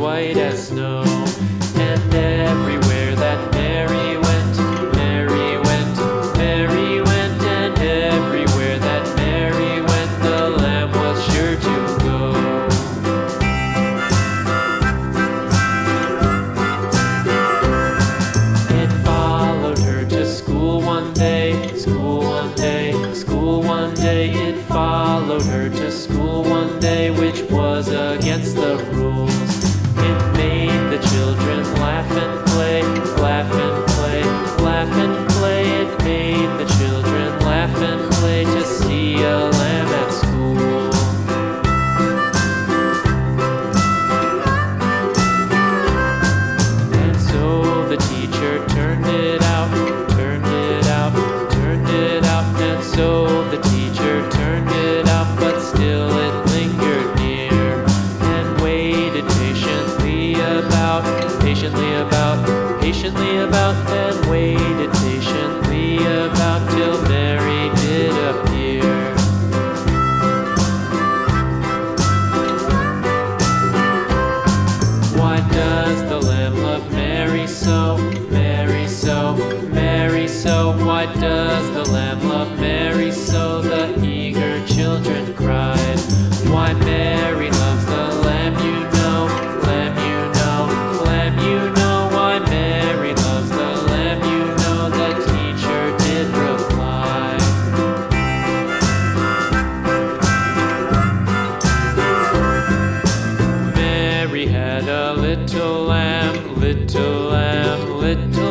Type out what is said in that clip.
white as snow. And everywhere that Mary went, Mary went, Mary went, and everywhere that Mary went, the lamb was sure to go. It followed her to school one day, school one day, school one day. It followed her to school one day, which was against the rules. It made the children laugh and play, laugh and play, laugh and play. It made the children laugh and play to see a lamb at school. And so the teacher turned it out, turned it out, turned it out. And so the teacher turned it out, but still it lingered near and waited patiently about, patiently about, and waited patiently about till Mary did appear. Why does the lamb love Mary so, Mary so, Mary so? Why does the lamb love Mary so? The eager children cried. Why Mary loves the lamb, you know, lamb, you know, lamb, you know. Why Mary loves the lamb, you know, the teacher did reply. Mary had a little lamb, little lamb, little